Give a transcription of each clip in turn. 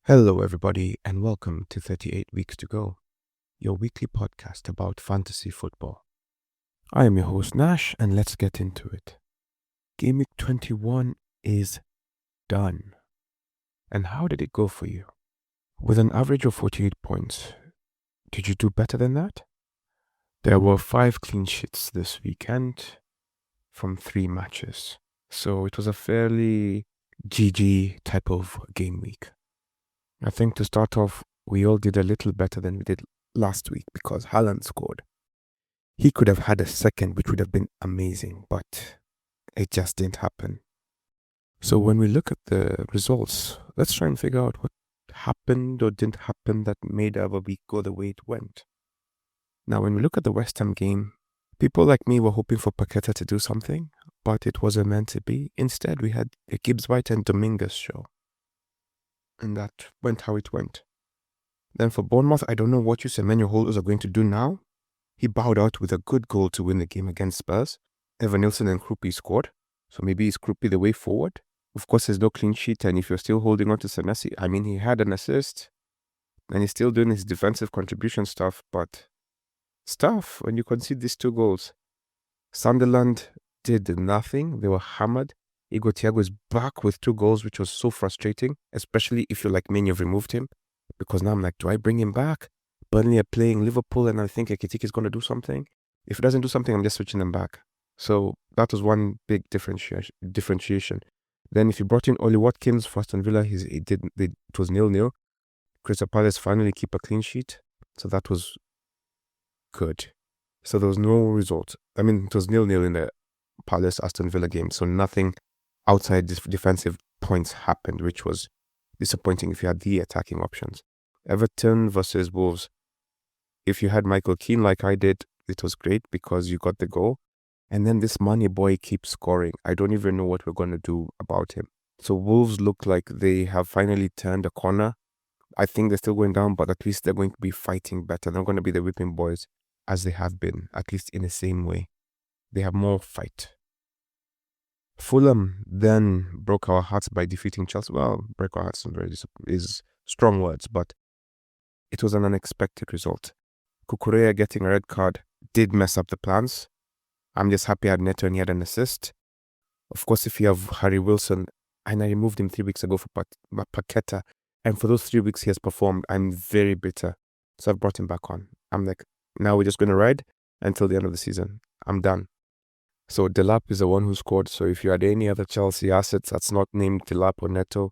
Hello, everybody, and welcome to 38 Weeks to Go, your weekly podcast about fantasy football. I am your host, Nash, and let's get into it. Gameweek 21 is done. And how did it go for you? With an average of 48 points, did you do better than that? There were 5 clean sheets this weekend from 3 matches. So it was a fairly GG type of game week. I think to start off, we all did a little better than we did last week because Haaland scored. He could have had a second, which would have been amazing, but it just didn't happen. So when we look at the results, let's try and figure out what happened or didn't happen that made our week go the way it went. Now, when we look at the West Ham game, people like me were hoping for Paqueta to do something, but it wasn't meant to be. Instead, we had a Gibbs White and Dominguez show. And that went how it went. Then for Bournemouth, I don't know what you Semenyo holders are going to do now. He bowed out with a good goal to win the game against Spurs. Evan Nilsson and Krupi scored, so maybe is Krupi the way forward? Of course, there's no clean sheet, and if you're still holding on to Senesi, I mean, he had an assist, and he's still doing his defensive contribution stuff, but when you concede these 2 goals. Sunderland did nothing. They were hammered. Thiago is back with 2 goals, which was so frustrating, especially if you're like me and you've removed him. Because now I'm like, do I bring him back? Burnley are playing Liverpool, and I think Ekitike is going to do something. If it doesn't do something, I'm just switching them back. So that was one big differentiation. Then if you brought in Oli Watkins for Aston Villa, it was 0-0. Crystal Palace finally keep a clean sheet, so that was good. So there was no result. I mean, it was 0-0 in the Palace Aston Villa game, so nothing outside defensive points happened, which was disappointing if you had the attacking options. Everton versus Wolves. If you had Michael Keane like I did, it was great because you got the goal. And then this money boy keeps scoring. I don't even know what we're going to do about him. So Wolves look like they have finally turned a corner. I think they're still going down, but at least they're going to be fighting better. They're going to be the whipping boys as they have been, at least in the same way. They have more fight. Fulham then broke our hearts by defeating Chelsea. Well, break our hearts is strong words, but it was an unexpected result. Kukurea getting a red card did mess up the plans. I'm just happy I had Neto and he had an assist. Of course, if you have Harry Wilson, and I removed him 3 weeks ago for Paqueta, and for those 3 weeks he has performed, I'm very bitter. So I've brought him back on. I'm like, now we're just going to ride until the end of the season. I'm done. So Delap is the one who scored. So if you had any other Chelsea assets that's not named Delap or Neto,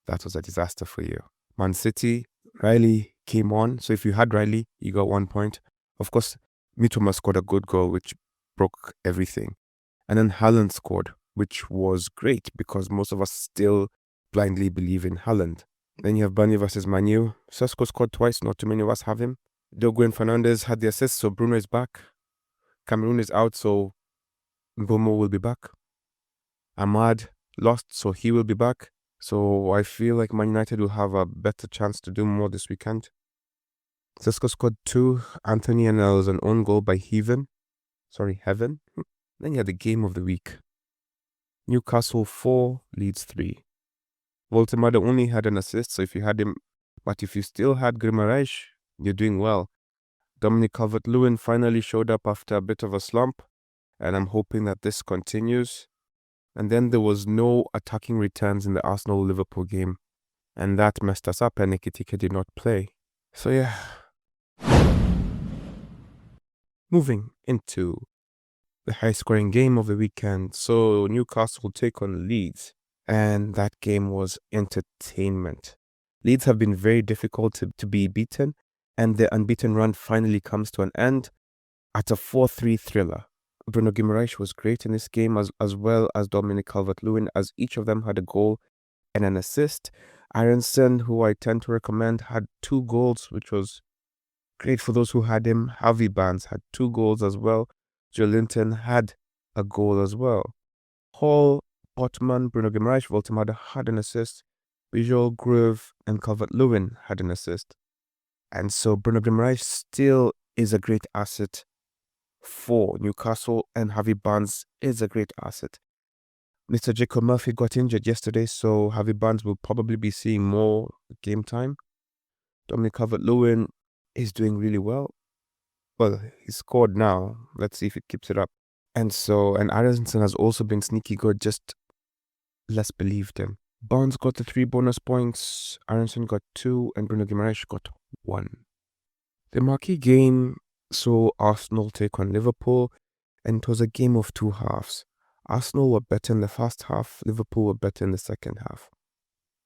that was a disaster for you. Man City, Riley came on. So if you had Riley, you got 1 point. Of course, Mitoma scored a good goal, which broke everything. And then Haaland scored, which was great because most of us still blindly believe in Haaland. Then you have Burnley versus Man U. Sesko scored twice. Not too many of us have him. Dogu and Fernandez had the assist, so Bruno is back. Cameroon is out, so Mbomo will be back. Ahmad lost, so he will be back. So I feel like Man United will have a better chance to do more this weekend. Sesko scored 2. Anthony, and there was an own goal by Heaven. Then you had the game of the week. Newcastle 4, Leeds 3. Voltemada only had an assist, so if you had him, but if you still had Guimaraes, you're doing well. Dominic Calvert-Lewin finally showed up after a bit of a slump, and I'm hoping that this continues. And then there was no attacking returns in the Arsenal-Liverpool game, and that messed us up, and Ekitike did not play. So yeah. Moving into the high-scoring game of the weekend. So Newcastle take on Leeds, and that game was entertainment. Leeds have been very difficult to be beaten, and the unbeaten run finally comes to an end at a 4-3 thriller. Bruno Guimaraes was great in this game, as well as Dominic Calvert-Lewin, as each of them had a goal and an assist. Aaronson, who I tend to recommend, had 2 goals, which was great for those who had him. Harvey Barnes had 2 goals as well. Joelinton had a goal as well. Hall, Botman, Bruno Guimaraes, Voltemada had an assist. Bijol, Grove, and Calvert-Lewin had an assist. And so Bruno Guimaraes still is a great asset for Newcastle, and Harvey Barnes is a great asset. Mr. Jacob Murphy got injured yesterday, so Harvey Barnes will probably be seeing more game time. Dominic Calvert-Lewin is doing really well. Well, he scored now. Let's see if it keeps it up. And Aaronson has also been sneaky good, just less believed in. Barnes got the 3 bonus points, Aaronson got 2, and Bruno Guimaraes got 1. The marquee game saw Arsenal take on Liverpool, and it was a game of 2 halves. Arsenal were better in the first half, Liverpool were better in the second half.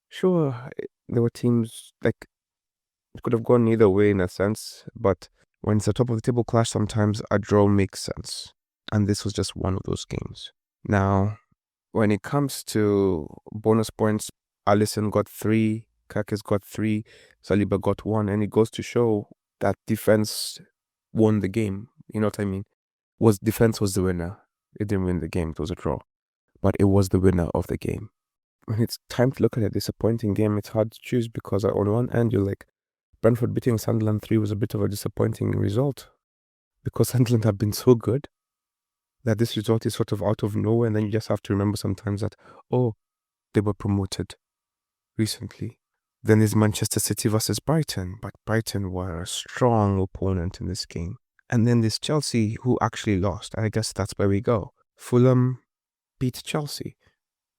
Sure, there were teams, like, it could have gone either way in a sense, but when it's a top of the table clash, sometimes a draw makes sense. And this was just one of those games. Now, when it comes to bonus points, Alisson got 3, Kake's got 3, Saliba got 1, and it goes to show that defense won the game. You know what I mean? Defense was the winner. It didn't win the game, it was a draw. But it was the winner of the game. When it's time to look at a disappointing game, it's hard to choose because on one end, you're like, Brentford beating Sunderland 3 was a bit of a disappointing result because Sunderland have been so good that this result is sort of out of nowhere, and then you just have to remember sometimes that, oh, they were promoted recently. Then there's Manchester City versus Brighton, but Brighton were a strong opponent in this game. And then there's Chelsea, who actually lost. I guess that's where we go. Fulham beat Chelsea.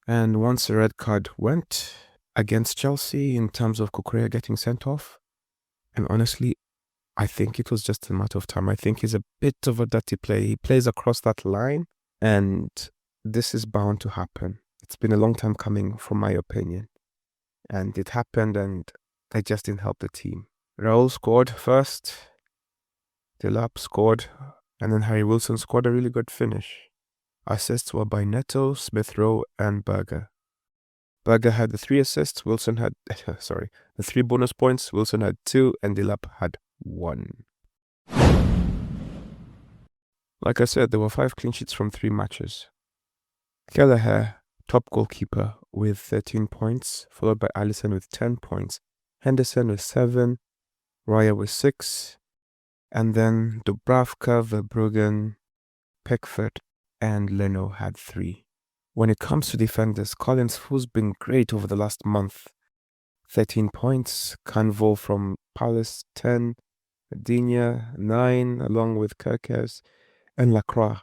And once a red card went against Chelsea in terms of Cucurella getting sent off, and honestly, I think it was just a matter of time. I think he's a bit of a dirty player. He plays across that line, and this is bound to happen. It's been a long time coming, from my opinion. And it happened, and it just didn't help the team. Raul scored first, Delap scored, and then Harry Wilson scored a really good finish. Assists were by Neto, Smith Rowe, and Berger. Berger had the 3 assists, Wilson had, the 3 bonus points, Wilson had 2, and Delap had 1. Like I said, there were 5 clean sheets from 3 matches. Kelleher, top goalkeeper, with 13 points, followed by Alisson with 10 points, Henderson with 7, Raya with 6, and then Dubravka, Verbruggen, Pickford, and Leno had 3. When it comes to defenders, Collins, who's been great over the last month, 13 points, Canvo from Palace, 10, Digne, 9, along with Kerkez, and Lacroix,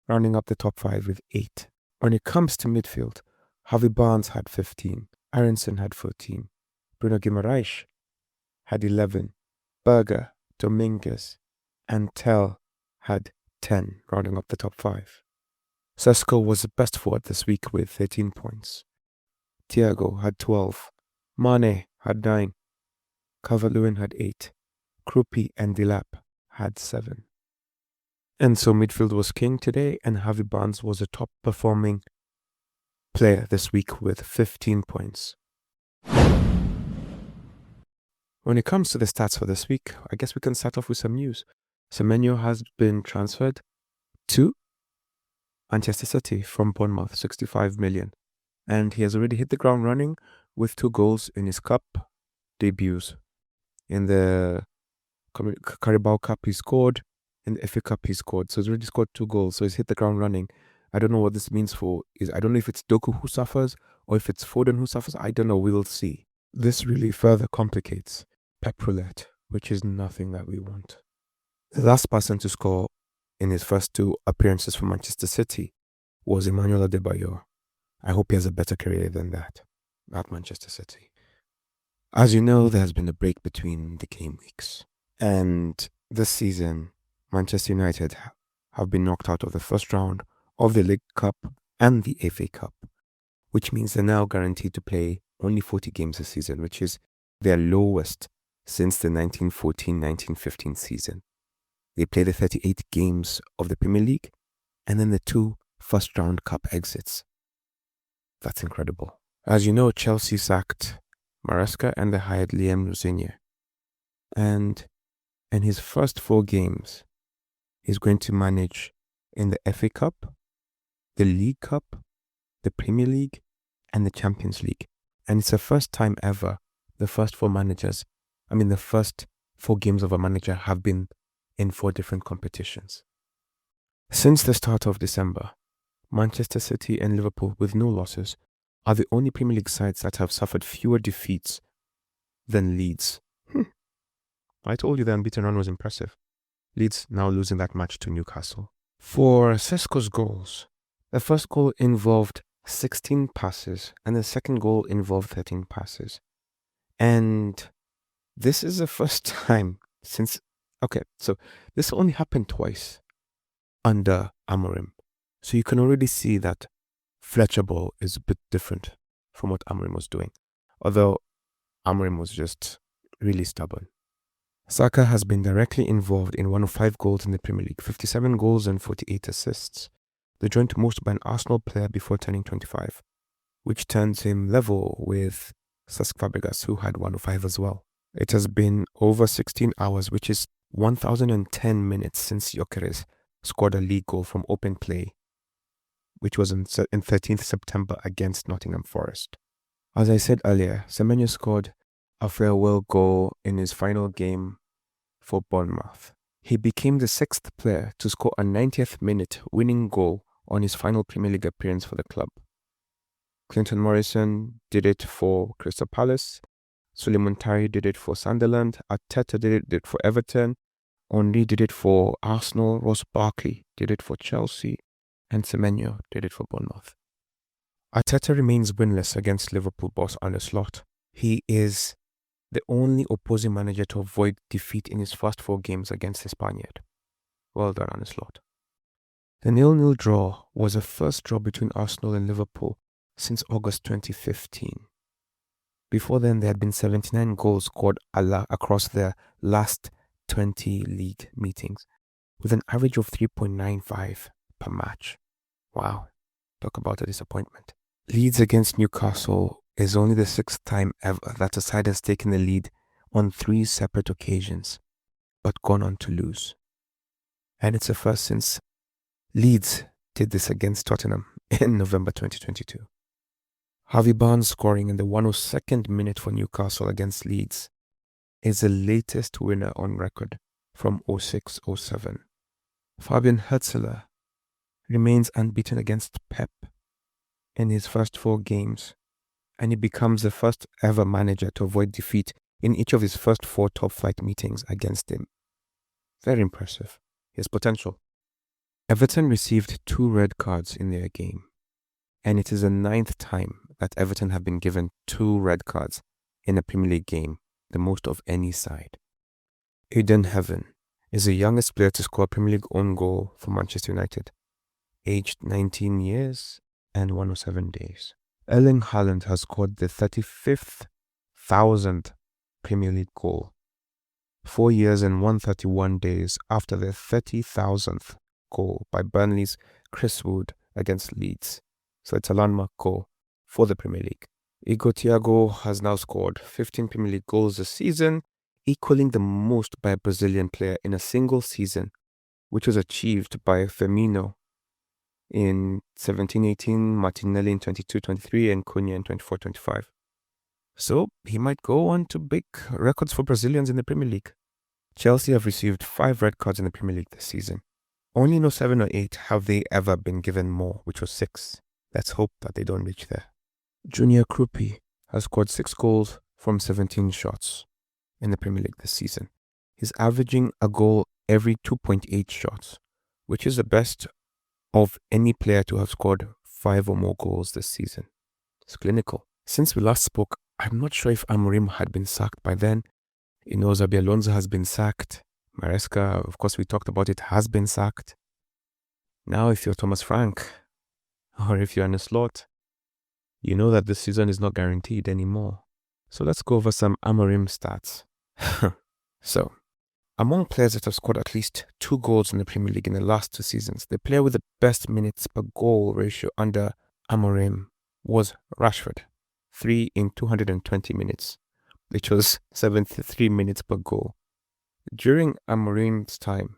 rounding up the top 5 with 8. When it comes to midfield, Harvey Barnes had 15, Aaronson had 14, Bruno Guimaraes had 11, Berger, Dominguez, and Tell had 10, rounding up the top 5. Sesko was the best forward this week with 13 points. Thiago had 12, Mane had 9, Calvert-Lewin had 8, Krupi and Delap had 7. And so midfield was king today, and Harvey Barnes was a top performing player this week with 15 points. When it comes to the stats for this week, I guess we can start off with some news. Semenyo has been transferred to Manchester City from Bournemouth, 65 million. And he has already hit the ground running with 2 goals in his cup debuts. In the Carabao Cup, he scored. In the FA Cup, he scored. So he's already scored 2 goals. So he's hit the ground running. I don't know what this means I don't know if it's Doku who suffers or if it's Foden who suffers. I don't know. We'll see. This really further complicates Pep Roulette, which is nothing that we want. The last person to score in his first 2 appearances for Manchester City was Emmanuel Adebayor. I hope he has a better career than that at Manchester City. As you know, there has been a break between the game weeks. And this season, Manchester United have been knocked out of the first round of the League Cup and the FA Cup, which means they're now guaranteed to play only 40 games this season, which is their lowest since the 1914-1915 season. They play the 38 games of the Premier League and then the 2 first-round cup exits. That's incredible. As you know, Chelsea sacked Maresca and they hired Liam Rosinha. And in his first 4 games, he's going to manage in the FA Cup, the League Cup, the Premier League, and the Champions League. And it's the first time ever the first 4 games of a manager have been in 4 different competitions. Since the start of December, Manchester City and Liverpool, with no losses, are the only Premier League sides that have suffered fewer defeats than Leeds. I told you the unbeaten run was impressive. Leeds now losing that match to Newcastle. For Sesko's goals, the first goal involved 16 passes and the second goal involved 13 passes. And this is the first time since... Okay, so this only happened twice under Amorim. So you can already see that Fletcher ball is a bit different from what Amorim was doing. Although Amorim was just really stubborn. Saka has been directly involved in one of 5 goals in the Premier League, 57 goals and 48 assists, the joint most by an Arsenal player before turning 25, which turns him level with Cesc Fabregas, who had 105 as well. It has been over 16 hours, which is 1,010 minutes since Gyökeres scored a league goal from open play, which was in 13th September against Nottingham Forest. As I said earlier, Semenyo scored a farewell goal in his final game for Bournemouth. He became the 6th player to score a 90th minute winning goal on his final Premier League appearance for the club. Clinton Morrison did it for Crystal Palace, Suleiman Tari did it for Sunderland, Arteta did it for Everton, Henry did it for Arsenal, Ross Barkley did it for Chelsea, and Semenyo did it for Bournemouth. Arteta remains winless against Liverpool boss Arne Slot. He is the only opposing manager to avoid defeat in his first 4 games against the Spaniard. Well done, Arne Slot. The 0-0 draw was the first draw between Arsenal and Liverpool since August 2015. Before then, there had been 79 goals scored across their last 20 league meetings, with an average of 3.95 per match. Wow, talk about a disappointment. Leeds against Newcastle is only the 6th time ever that a side has taken the lead on 3 separate occasions, but gone on to lose. And it's the first since Leeds did this against Tottenham in November 2022. Harvey Barnes scoring in the 102nd minute for Newcastle against Leeds is the latest winner on record from 06-07. Fabian Herzler remains unbeaten against Pep in his first 4 games, and he becomes the first ever manager to avoid defeat in each of his first 4 top-flight meetings against him. Very impressive. He has potential. Everton received 2 red cards in their game, and it is the 9th time that Everton have been given 2 red cards in a Premier League game, the most of any side. Aiden Heaven is the youngest player to score a Premier League own goal for Manchester United, aged 19 years and 107 days. Erling Haaland has scored the 35,000th Premier League goal, 4 years and 131 days after the 30,000th goal by Burnley's Chris Wood against Leeds. So it's a landmark goal for the Premier League. Thiago has now scored 15 Premier League goals this season, equaling the most by a Brazilian player in a single season, which was achieved by Firmino in 17-18, Martinelli in 22-23, and Cunha in 24-25. So he might go on to break records for Brazilians in the Premier League. Chelsea have received 5 red cards in the Premier League this season. Only in 07 or 08 have they ever been given more, which was 6. Let's hope that they don't reach there. Junior Krupi has scored 6 goals from 17 shots in the Premier League this season. He's averaging a goal every 2.8 shots, which is the best of any player to have scored 5 or more goals this season. It's clinical. Since we last spoke, I'm not sure if Amorim had been sacked by then. Xabi Alonso has been sacked. Maresca, of course we talked about it, has been sacked. Now if you're Thomas Frank, or if you're Arne Slot, you know that this season is not guaranteed anymore. So let's go over some Amorim stats. So, among players that have scored at least 2 goals in the Premier League in the last 2 seasons, the player with the best minutes per goal ratio under Amorim was Rashford, 3 in 220 minutes, which was 73 minutes per goal. During Amorim's time,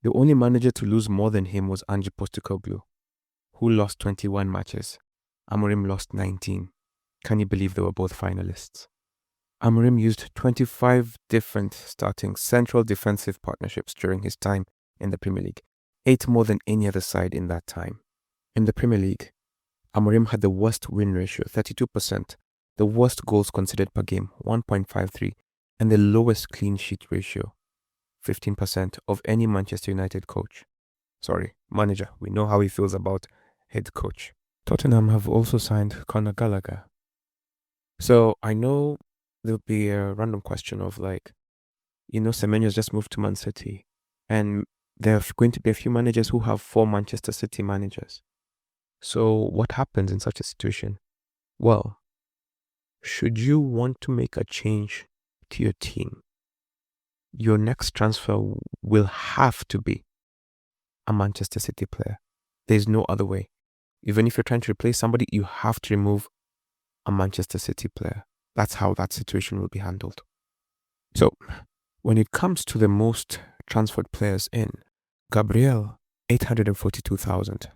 the only manager to lose more than him was Ange Postecoglou, who lost 21 matches. Amorim lost 19. Can you believe they were both finalists? Amorim used 25 different starting central defensive partnerships during his time in the Premier League, 8 more than any other side in that time. In the Premier League, Amorim had the worst win ratio, 32%, the worst goals conceded per game, 1.53, and the lowest clean sheet ratio, 15%, of any Manchester United coach. Sorry, manager. We know how he feels about head coach. Tottenham have also signed Conor Gallagher. So I know there'll be a random question of Semenyo's just moved to Man City, and there are going to be a few managers who have 4 Manchester City managers. So what happens in such a situation? Well, should you want to make a change to your team, your next transfer will have to be a Manchester City player. There's no other way. Even if you're trying to replace somebody, you have to remove a Manchester City player. That's how that situation will be handled. So, when it comes to the most transferred players in, Gabriel, 842,000.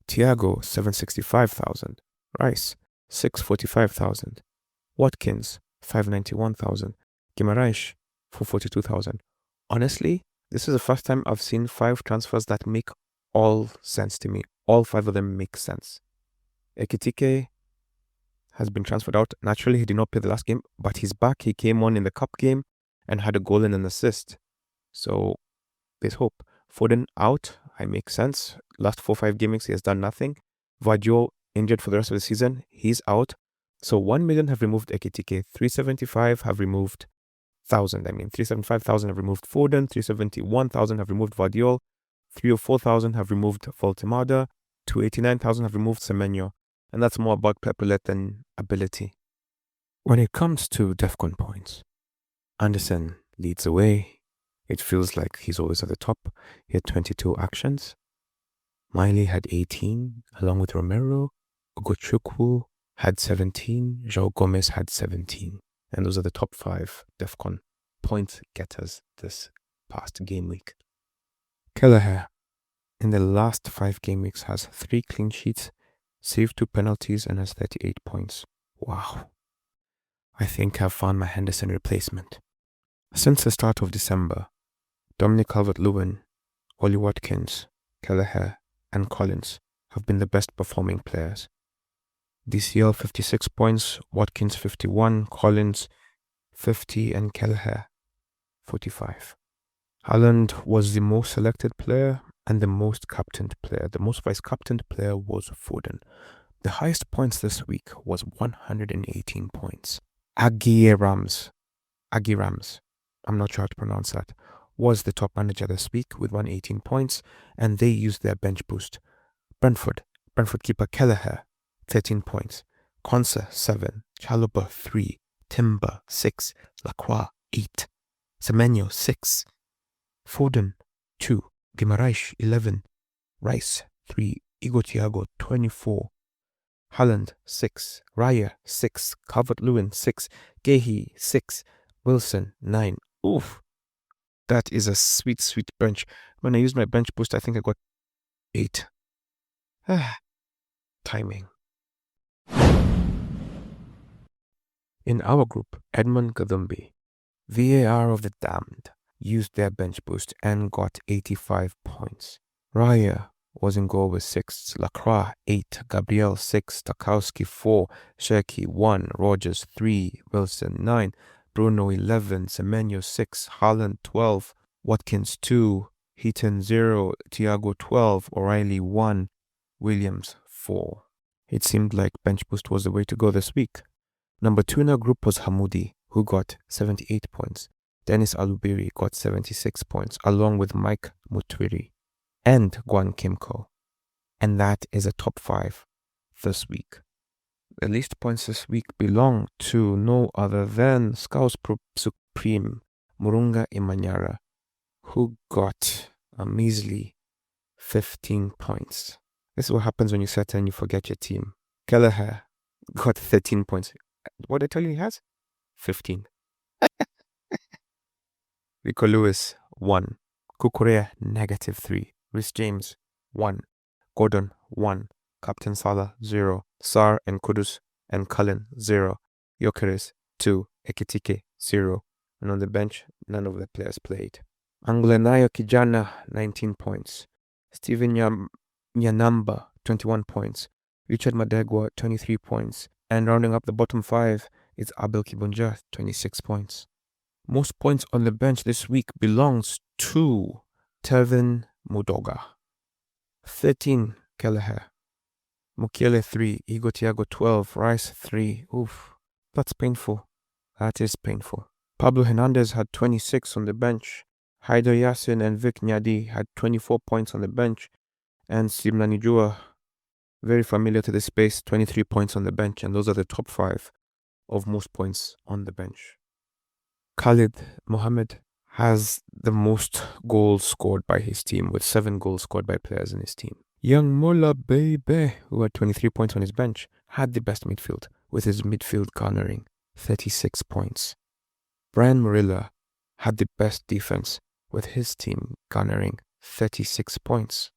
Thiago, 765,000. Rice, 645,000. Watkins, 591,000. Guimaraes, 442,000. Honestly, this is the first time I've seen 5 transfers that make all sense to me. All 5 of them make sense. Ekitike has been transferred out. Naturally, he did not play the last game, but he's back. He came on in the cup game and had a goal and an assist. So, there's hope. Foden out. I make sense. Last 4-5 game weeks, he has done nothing. Vardio injured for the rest of the season. He's out. So 1 million have removed Ekitike. 375 have removed 1,000. 375,000 have removed Foden. 371,000 have removed Vardio. 304,000 have removed Voltemada. 289,000 have removed Semenyo. And that's more about pepperlet than ability. When it comes to DEFCON points, Anderson leads the way. It feels like he's always at the top. He had 22 actions. Miley had 18, along with Romero. Ugochukwu had 17. João Gomez had 17. And those are the top 5 DEFCON point getters this past game week. Kelleher, in the last 5 game weeks, has 3 clean sheets, saved 2 penalties, and has 38 points. Wow. I think I've found my Henderson replacement. Since the start of December, Dominic Calvert-Lewin, Ollie Watkins, Kelleher, and Collins have been the best performing players. DCL 56 points, Watkins 51, Collins 50, and Kelleher 45. Haaland was the most selected player and the most captained player. The most vice-captained player was Foden. The highest points this week was 118 points. Agirams, I'm not sure how to pronounce that, was the top manager this week with 118 points, and they used their bench boost. Brentford keeper Kelleher, 13 points. Konsa, 7. Chalobah, 3. Timber, 6. Lacroix, 8. Semenyo, 6. Foden, 2. Guimaraes, 11. Rice, 3. Thiago, 24. Haaland, 6. Raya, 6. Calvert-Lewin, 6. Gehi, 6. Wilson, 9. Oof. That is a sweet, sweet bench. When I used my bench boost, I think I got 8. Timing. In our group, Edmund Gadumbi, VAR of the damned, used their bench boost and got 85 points. Raya was in goal with 6, Lacroix 8, Gabriel 6, Tarkowski 4, Cherki 1, Rogers 3, Wilson 9, Bruno 11, Semenyo 6, Haaland 12, Watkins 2, Heaton 0, Thiago 12, O'Reilly 1, Williams 4. It seemed like bench boost was the way to go this week. Number 2 in our group was Hamoudi, who got 78 points. Dennis Alubiri got 76 points, along with Mike Mutwiri and Guan Kimko. And that is a top 5 this week. The least points this week belong to no other than Scouse Supreme Murunga Imanyara, who got a measly 15 points. This is what happens when you settle and you forget your team. Kelleher got 13 points. What did I tell you he has? 15. Rico Lewis, 1. Kukurea, -3. Rhys James, 1. Gordon, 1. Captain Salah, 0. Sar and Kudus and Cullen, 0. Gyökeres, 2. Ekitike, 0. And on the bench, none of the players played. Anglenayo Kijana, 19 points. Steven Nyanamba, 21 points. Richard Madegwa, 23 points. And rounding up the bottom 5 is Abel Kibunja, 26 points. Most points on the bench this week belongs to Tevin Mudoga. 13, Kelleher. Mukiele, 3. Igor Thiago, 12. Rice, 3. Oof, that's painful. That is painful. Pablo Hernandez had 26 on the bench. Haider Yassin and Vic Nyadi had 24 points on the bench. And Simlani Jua, very familiar to this space, 23 points on the bench. And those are the top 5 of most points on the bench. Khalid Mohammed has the most goals scored by his team, with 7 goals scored by players in his team. Young Mullah Bebe, who had 23 points on his bench, had the best midfield, with his midfield garnering 36 points. Brian Murilla had the best defense, with his team garnering 36 points.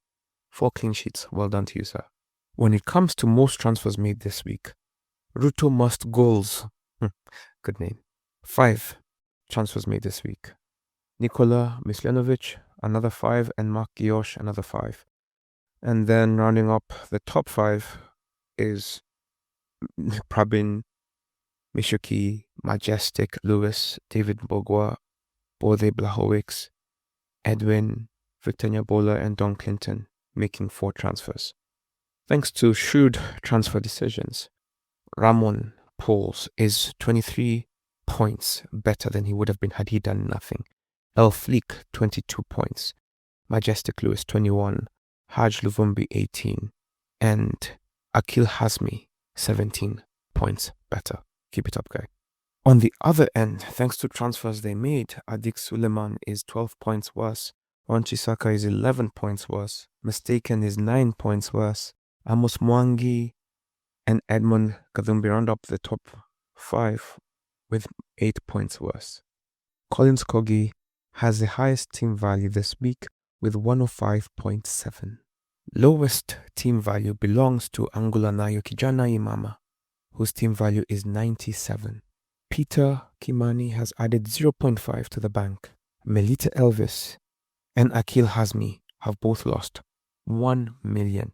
4 clean sheets. Well done to you, sir. When it comes to most transfers made this week, Ruto Must Goals, good name, 5 transfers made this week. Nikola Mislenovic, another 5, and Mark Giosh, another 5. And then rounding up the top 5 is Prabin, Mishuki, Majestic, Lewis, David Bogwa, Bode Blachowicz, Edwin, Victor Nyabola, and Don Clinton, making 4 transfers. Thanks to shrewd transfer decisions, Ramon Pauls is 23 points better than he would have been had he done nothing. El Fleek, 22 points. Majestic Lewis, 21. Haj Luvumbi, 18. And Akil Hazmi, 17 points better. Keep it up, guy. On the other end, thanks to transfers they made, Adik Suleiman is 12 points worse. Wanchisaka is 11 points worse. Mistaken is 9 points worse. Amos Mwangi and Edmund Kadumbi round up the top 5 with 8 points worse. Collins Kogi has the highest team value this week with 105.7. Lowest team value belongs to Angula Nayo Kijana Imama, whose team value is 97. Peter Kimani has added 0.5 to the bank. Melita Elvis and Akil Hazmi have both lost 1 million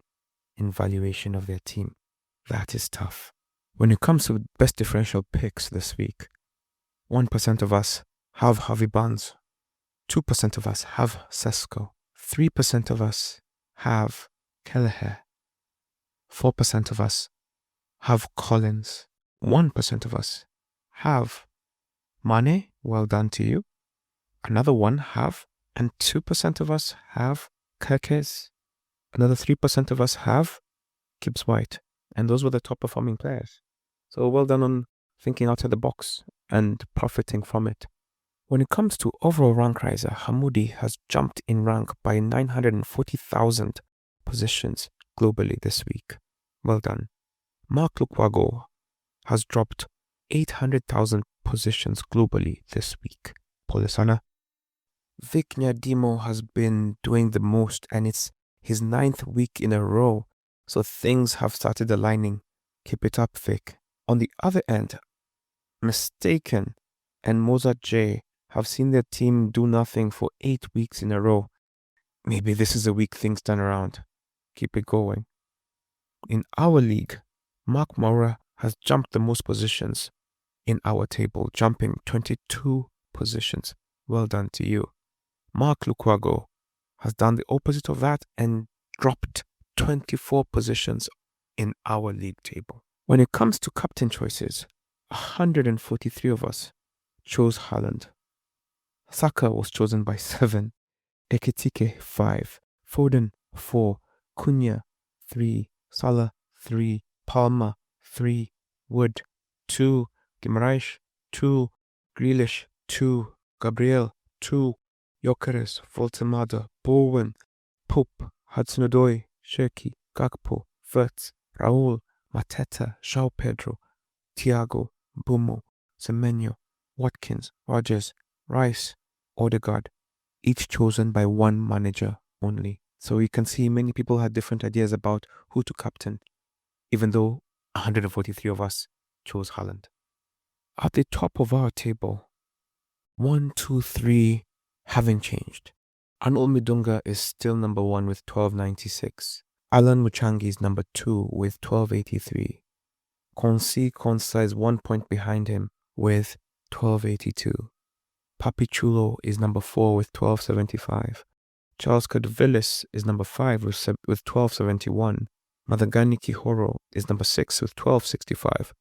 in valuation of their team. That is tough. When it comes to best differential picks this week, 1% of us have Harvey Barnes, 2% of us have Sesko, 3% of us have Kelleher, 4% of us have Collins, 1% of us have Mane, well done to you, another one have, and 2% of us have Kirkes, another 3% of us have Gibbs White, and those were the top performing players. So well done on thinking out of the box and profiting from it. When it comes to overall rank riser, Hamoudi has jumped in rank by 940,000 positions globally this week. Well done. Mark Lukwago has dropped 800,000 positions globally this week. Polisana. Vic Nyadimo has been doing the most, and it's his 9th week in a row, so things have started aligning. Keep it up, Vic. On the other end, Mistaken and Mozart J have seen their team do nothing for 8 weeks in a row. Maybe this is a week things turn around. Keep it going. In our league, Mark Maurer has jumped the most positions in our table, jumping 22 positions. Well done to you. Mark Lukwago has done the opposite of that and dropped 24 positions in our league table. When it comes to captain choices, 143 of us chose Haaland. Saka was chosen by 7, Ekitike 5, Foden 4, Cunha 3, Salah 3, Palmer 3, Wood 2, Guimaraes 2, Grealish 2, Gabriel 2, Gyökeres, Voltemada, Bowen, Pope, Hudson-Odoi, Shirky, Gakpo, Wirtz, Raul, Mateta, João Pedro, Thiago, Bumo, Semenyo, Watkins, Rogers, Rice, Odegaard, each chosen by one manager only. So you can see many people had different ideas about who to captain, even though 143 of us chose Haaland. At the top of our table, 1, 2, 3 haven't changed. Arnold Midunga is still number 1 with 1296. Alan Muchangi is number 2 with 1283. Konsa is 1 point behind him with 1282. Papi Chulo is number 4 with 1275. Charles Cadvillis is number 5 with 1271. Madagani Kihoro is number 6 with 1265.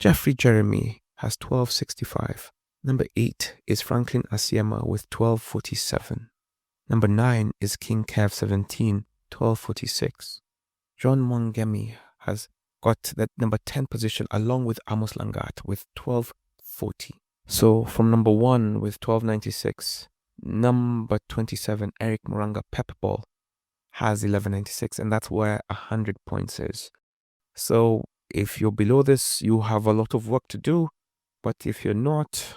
Jeffrey Jeremy has 1265. Number 8 is Franklin Asiema with 1247. Number 9 is King Kev 17, 1246. John Mwangemi has got that number 10 position along with Amos Langat with 1240. So from number 1 with 1296, number 27, Eric Moranga Pepball has 1196, and that's where 100 points is. So if you're below this, you have a lot of work to do, but if you're not,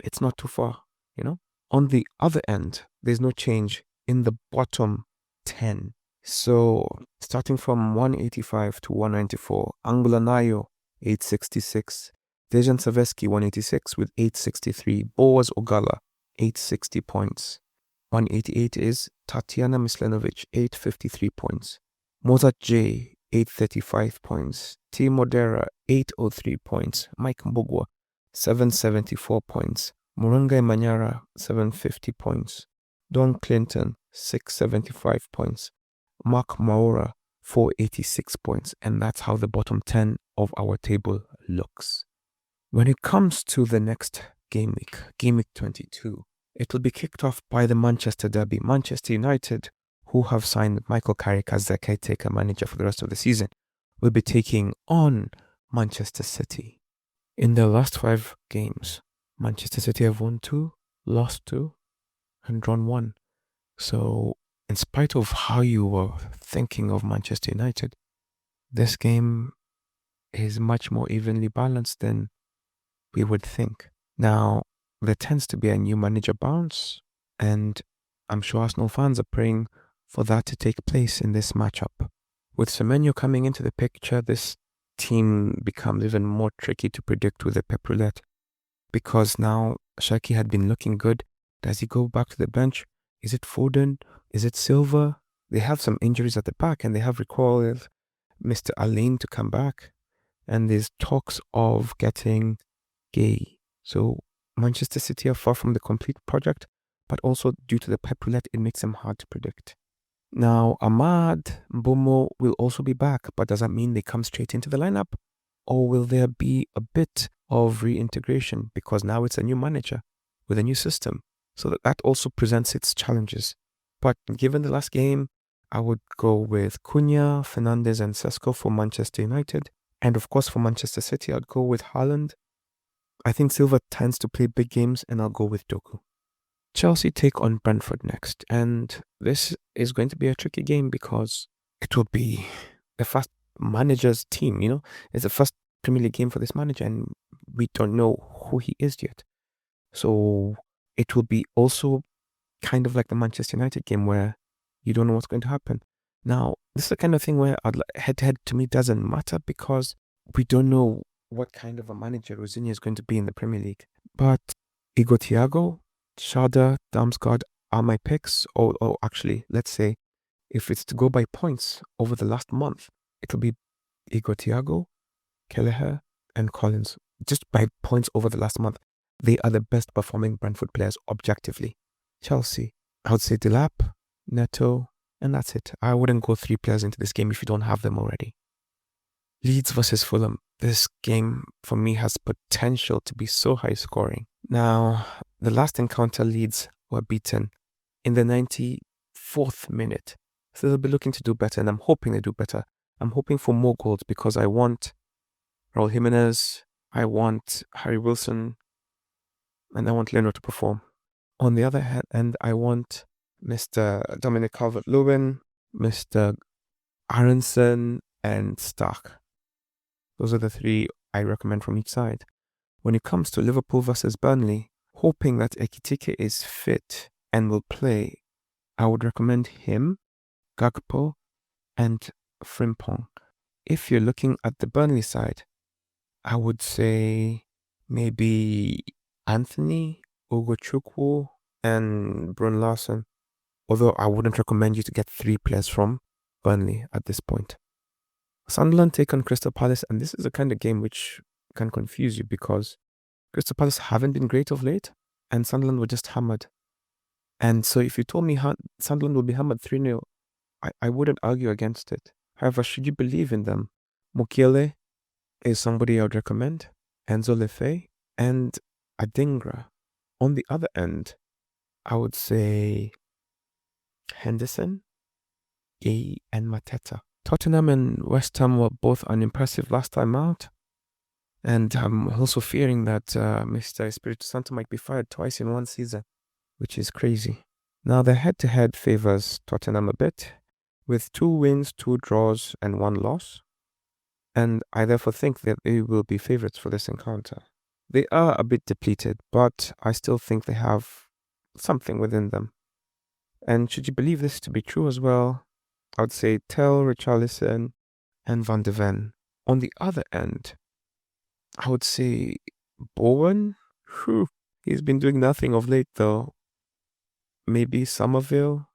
it's not too far, you know? On the other end, there's no change in the bottom 10. So starting from 185 to 194, Angulanayo 866, Dejan Saveski 186 with 863, Boaz Ogala 860 points. 188 is Tatiana Mislenovic 853 points. Mozart J 835 points. T Modera 803 points. Mike Mbugwa 774 points. Murunga Manyara 750 points. Don Clinton 675 points. Mark Maura 486 points, and that's how the bottom 10 of our table looks. When it comes to the next game week 22, it will be kicked off by the Manchester derby. Manchester United, who have signed Michael Carrick as their caretaker manager for the rest of the season, will be taking on Manchester City. In their last 5 games, Manchester City have won 2, lost 2, and drawn 1. So, in spite of how you were thinking of Manchester United, this game is much more evenly balanced than we would think. Now, there tends to be a new manager bounce, and I'm sure Arsenal fans are praying for that to take place in this matchup. With Semenyo coming into the picture, this team becomes even more tricky to predict with the Pep Roulette, because now Shaki had been looking good. Does he go back to the bench? Is it Foden? Is it Silva? They have some injuries at the back, and they have recalled Mr. Alain to come back, and there's talks of getting Gay. So Manchester City are far from the complete project, but also due to the Pep Roulette, it makes them hard to predict. Now, Ahmad Mbomo will also be back, but does that mean they come straight into the lineup? Or will there be a bit of reintegration, because now it's a new manager with a new system? So that also presents its challenges. But given the last game, I would go with Cunha, Fernandes, and Sesko for Manchester United. And of course, for Manchester City, I'd go with Haaland. I think Silva tends to play big games, and I'll go with Doku. Chelsea take on Brentford next, and this is going to be a tricky game because it will be the first manager's team, you know? It's the first Premier League game for this manager, and we don't know who he is yet. So it will be also kind of like the Manchester United game where you don't know what's going to happen. Now, this is the kind of thing where head-to-head to me doesn't matter, because we don't know what kind of a manager Rosigne is going to be in the Premier League. But Igor Thiago, Shada, Damsgaard are my picks. Or actually, let's say, if it's to go by points over the last month, it'll be Igor Thiago, Kelleher, and Collins. Just by points over the last month, they are the best performing Brentford players objectively. Chelsea, I would say Delap, Neto, and that's it. I wouldn't go 3 players into this game if you don't have them already. Leeds versus Fulham. This game, for me, has potential to be so high scoring. Now, the last encounter, Leeds were beaten in the 94th minute. So they'll be looking to do better, and I'm hoping they do better. I'm hoping for more goals, because I want Raul Jimenez, I want Harry Wilson, and I want Leno to perform. On the other hand, I want Mr. Dominic Calvert-Lewin, Mr. Aaronson, and Stark. Those are the 3 I recommend from each side. When it comes to Liverpool versus Burnley, hoping that Ekitike is fit and will play, I would recommend him, Gakpo, and Frimpong. If you're looking at the Burnley side, I would say maybe Anthony, Ugochukwu, and Brun Larson. Although I wouldn't recommend you to get 3 players from Burnley at this point. Sunderland take on Crystal Palace, and this is a kind of game which can confuse you because Crystal Palace haven't been great of late, and Sunderland were just hammered. And so if you told me Sunderland will be hammered 3-0, I wouldn't argue against it. However, should you believe in them, Mukiele is somebody I would recommend, Enzo Lefebvre, and Adingra. On the other end, I would say Henderson, Gay, and Mateta. Tottenham and West Ham were both unimpressive last time out. And I'm also fearing that Mr. Espirito Santo might be fired twice in one season, which is crazy. Now, the head-to-head favors Tottenham a bit, with 2 wins, 2 draws, and 1 loss. And I therefore think that they will be favorites for this encounter. They are a bit depleted, but I still think they have something within them. And should you believe this to be true as well, I would say Tel, Richarlison, and Van de Ven. On the other end, I would say Bowen. He's been doing nothing of late though. Maybe Somerville.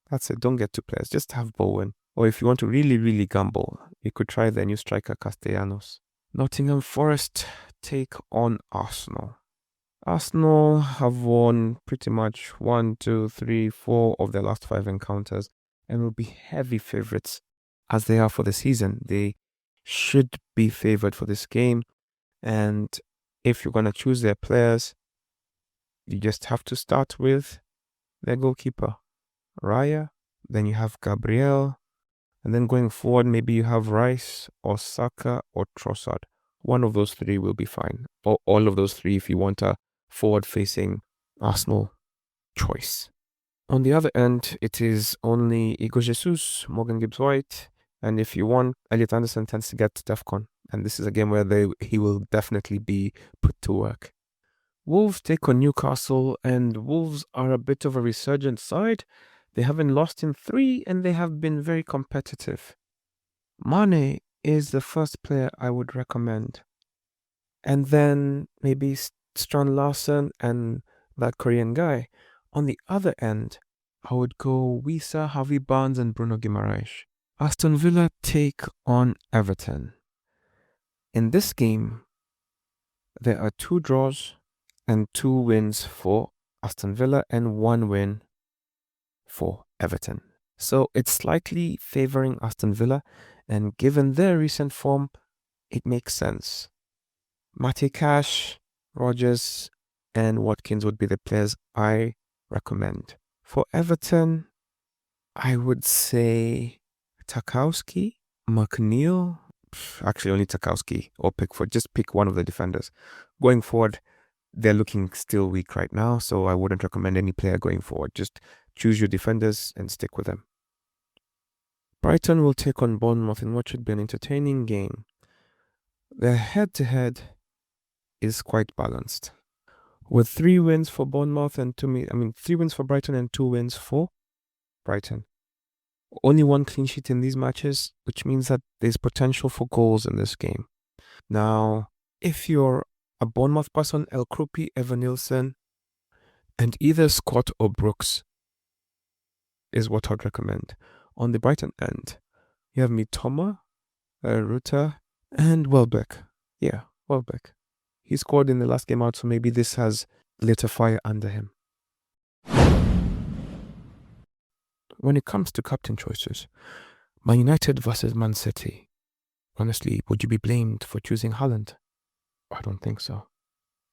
That's it. Don't get 2 players. Just have Bowen. Or if you want to really, really gamble, you could try the new striker Castellanos. Nottingham Forest take on Arsenal. Arsenal have won pretty much 1, 2, 3, 4 of their last 5 encounters and will be heavy favorites as they are for the season. They should be favored for this game. And if you're going to choose their players, you just have to start with their goalkeeper, Raya. Then you have Gabriel. And then going forward, maybe you have Rice or Saka or Trossard. One of those 3 will be fine. Or all of those 3 if you want a forward-facing Arsenal choice. On the other end, it is only Igor Jesus, Morgan Gibbs-White, and if you want, Elliot Anderson tends to get DEFCON. And this is a game where he will definitely be put to work. Wolves take on Newcastle, and Wolves are a bit of a resurgent side. They haven't lost in 3, and they have been very competitive. Mane is the first player I would recommend. And then maybe Strand Larsen and that Korean guy. On the other end, I would go Wisa, Harvey Barnes, and Bruno Guimaraes. Aston Villa take on Everton. In this game, there are 2 draws and 2 wins for Aston Villa and 1 win for Everton. So it's slightly favoring Aston Villa, and given their recent form, it makes sense. Matty Cash, Rogers, and Watkins would be the players I recommend. For Everton, I would say Tarkowski, McNeil, actually only Tarkowski or Pickford. Just pick one of the defenders. Going forward, they're looking still weak right now, so I wouldn't recommend any player going forward. Just choose your defenders and stick with them. Brighton will take on Bournemouth in what should be an entertaining game. Their head-to-head is quite balanced, with 3 wins for Bournemouth and 3 wins for Brighton and 2 wins for Brighton. Only 1 clean sheet in these matches, which means that there's potential for goals in this game. Now, if you're a Bournemouth person, El Krupi, Evan Nielsen, and either Scott or Brooks is what I'd recommend. On the Brighton end, you have Mitoma, Ruta, and Welbeck. Yeah, Welbeck. He scored in the last game out, so maybe this has lit a fire under him. When it comes to captain choices, Man United versus Man City. Honestly, would you be blamed for choosing Haaland? I don't think so.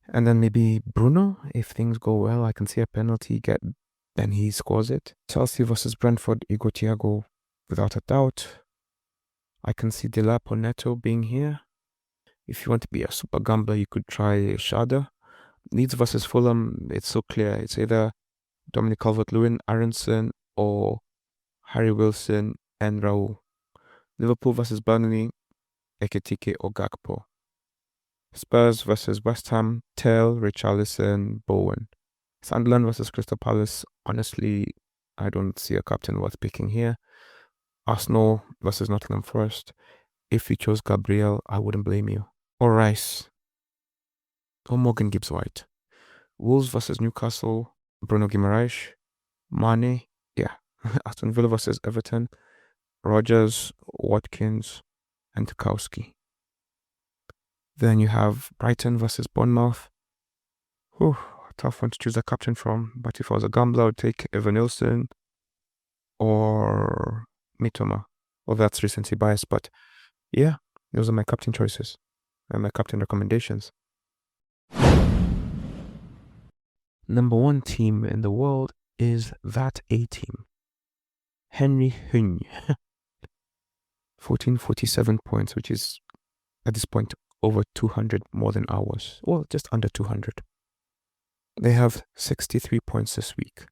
And then maybe Bruno, if things go well, I can see a penalty then he scores it. Chelsea versus Brentford, Igor Thiago, without a doubt. I can see Delap or Neto being here. If you want to be a super gambler, you could try Shada. Leeds versus Fulham, it's so clear. It's either Dominic Calvert-Lewin, Aaronson, or Harry Wilson and Raul. Liverpool versus Burnley, Ekitike or Gakpo. Spurs versus West Ham, Tel, Richarlison, Bowen. Sunderland versus Crystal Palace, honestly, I don't see a captain worth picking here. Arsenal versus Nottingham Forest. If you chose Gabriel, I wouldn't blame you. Or Rice. Or Morgan Gibbs-White. Wolves versus Newcastle, Bruno Guimaraes. Mane, yeah. Aston Villa versus Everton, Rogers, Watkins, and Tarkowski. Then you have Brighton versus Bournemouth. Whew, tough one to choose a captain from. But if I was a gambler, I would take Evanilson or Mitoma. Well, that's recency bias, but yeah, those are my captain choices and my captain recommendations. Number 1 team in the world is that A team. Henry Cunha. 1447 points, which is at this point over 200 more than ours. Well, just under 200. They have 63 points this week.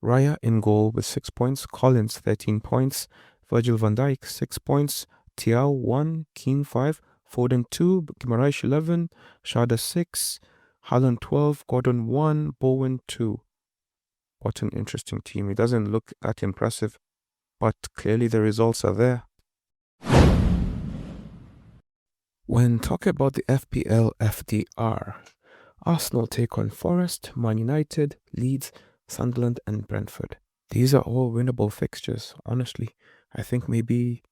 Raya in goal with 6 points, Collins 13 points, Virgil van Dijk 6 points, Thiago 1, Keane 5, Foden 2, Guimaraes 11, Shada 6, Haaland 12, Gordon 1, Bowen 2. What an interesting team. It doesn't look that impressive, but clearly the results are there. When talking about the FPL FDR, Arsenal take on Forest, Man United, Leeds, Sunderland and Brentford. These are all winnable fixtures, honestly. I think maybe,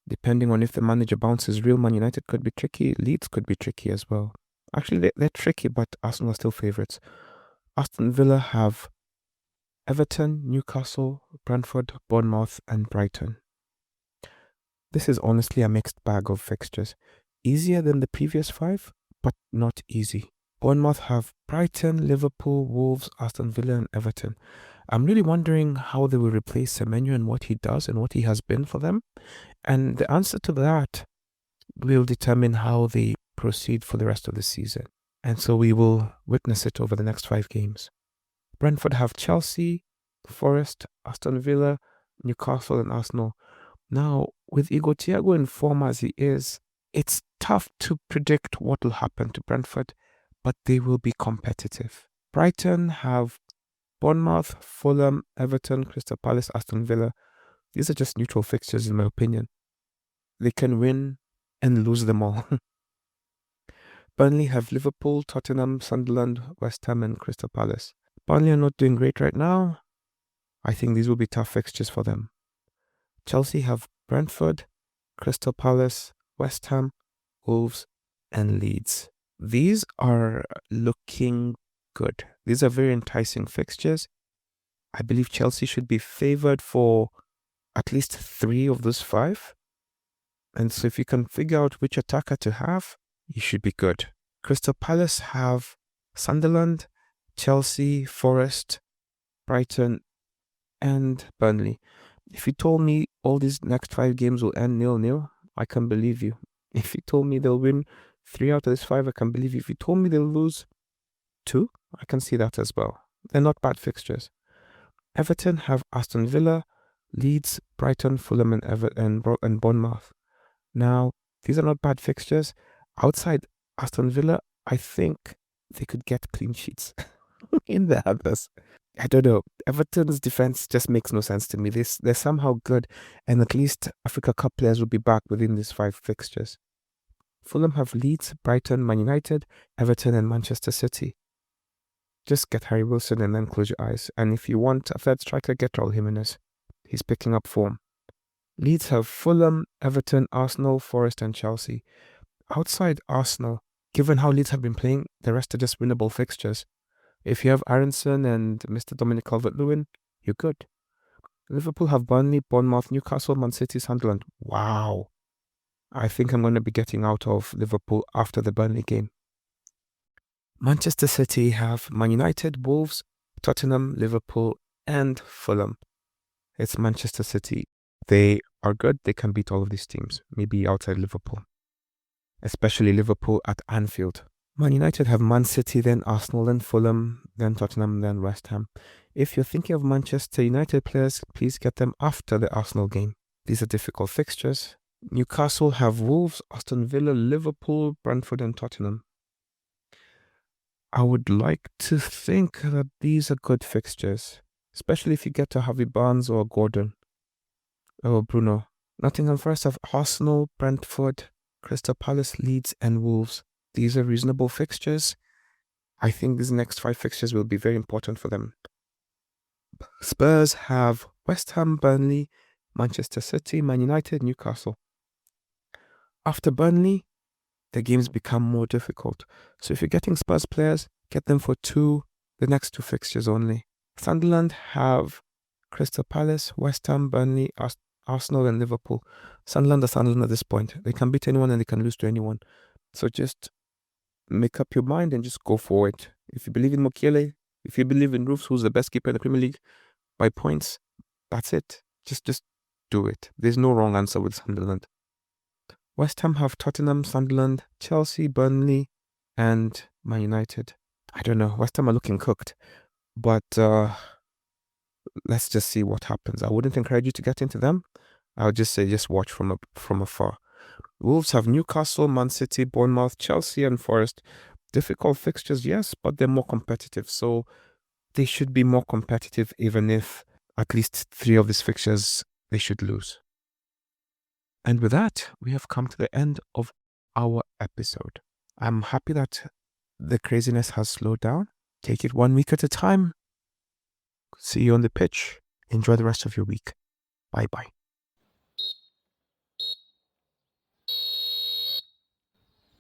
depending on if the manager bounces, Real Man United could be tricky, Leeds could be tricky as well. Actually, they're tricky, but Arsenal are still favourites. Aston Villa have Everton, Newcastle, Brentford, Bournemouth and Brighton. This is honestly a mixed bag of fixtures. Easier than the previous 5, but not easy. Bournemouth have Brighton, Liverpool, Wolves, Aston Villa and Everton. I'm really wondering how they will replace Semenyo and what he does and what he has been for them. And the answer to that will determine how they proceed for the rest of the season. And so we will witness it over the next 5 games. Brentford have Chelsea, Forest, Aston Villa, Newcastle and Arsenal. Now, with Thiago in form as he is, it's tough to predict what will happen to Brentford, but they will be competitive. Brighton have Bournemouth, Fulham, Everton, Crystal Palace, Aston Villa. These are just neutral fixtures in my opinion. They can win and lose them all. Burnley have Liverpool, Tottenham, Sunderland, West Ham and Crystal Palace. Burnley are not doing great right now. I think these will be tough fixtures for them. Chelsea have Brentford, Crystal Palace, West Ham, Wolves and Leeds. These are looking good. These are very enticing fixtures. I believe Chelsea should be favoured for at least 3 of those 5. And so if you can figure out which attacker to have, you should be good. Crystal Palace have Sunderland, Chelsea, Forest, Brighton, and Burnley. If you told me all these next 5 games will end 0-0, I can believe you. If you told me they'll win 3 out of these 5, I can believe you. If you told me they'll lose 2, I can see that as well. They're not bad fixtures. Everton have Aston Villa, Leeds, Brighton, Fulham, and Bournemouth. Now, these are not bad fixtures. Outside Aston Villa, I think they could get clean sheets in the others. I don't know. Everton's defense just makes no sense to me. They're somehow good, and at least Africa Cup players will be back within these 5 fixtures. Fulham have Leeds, Brighton, Man United, Everton, and Manchester City. Just get Harry Wilson and then close your eyes. And if you want a third striker, get Raul Jimenez. He's picking up form. Leeds have Fulham, Everton, Arsenal, Forest, and Chelsea. Outside Arsenal, given how Leeds have been playing, the rest are just winnable fixtures. If you have Aaronson and Mr. Dominic Calvert-Lewin, you're good. Liverpool have Burnley, Bournemouth, Newcastle, Man City, Sunderland. Wow. I think I'm going to be getting out of Liverpool after the Burnley game. Manchester City have Man United, Wolves, Tottenham, Liverpool, and Fulham. It's Manchester City. They are good. They can beat all of these teams, maybe outside Liverpool, especially Liverpool at Anfield. Man United have Man City, then Arsenal, then Fulham, then Tottenham, then West Ham. If you're thinking of Manchester United players, please get them after the Arsenal game. These are difficult fixtures. Newcastle have Wolves, Aston Villa, Liverpool, Brentford, and Tottenham. I would like to think that these are good fixtures, especially if you get to Harvey Barnes or Gordon or Bruno. Nottingham Forest have Arsenal, Brentford, Crystal Palace, Leeds, and Wolves. These are reasonable fixtures. I think these next 5 fixtures will be very important for them. Spurs have West Ham, Burnley, Manchester City, Man United, Newcastle. After Burnley, the games become more difficult. So if you're getting Spurs players, get them for the next 2 fixtures only. Sunderland have Crystal Palace, West Ham, Burnley, Arsenal and Liverpool. Sunderland are Sunderland at this point. They can beat anyone and they can lose to anyone. So just make up your mind and just go for it. If you believe in Mukiele, if you believe in Roofs, who's the best keeper in the Premier League by points, that's it. Just do it. There's no wrong answer with Sunderland. West Ham have Tottenham, Sunderland, Chelsea, Burnley, and Man United. I don't know. West Ham are looking cooked. But let's just see what happens. I wouldn't encourage you to get into them. I would just say just watch from afar. Wolves have Newcastle, Man City, Bournemouth, Chelsea, and Forest. Difficult fixtures, yes, but they're more competitive. So they should be more competitive even if at least 3 of these fixtures they should lose. And with that, we have come to the end of our episode. I'm happy that the craziness has slowed down. Take it 1 week at a time. See you on the pitch. Enjoy the rest of your week. Bye-bye.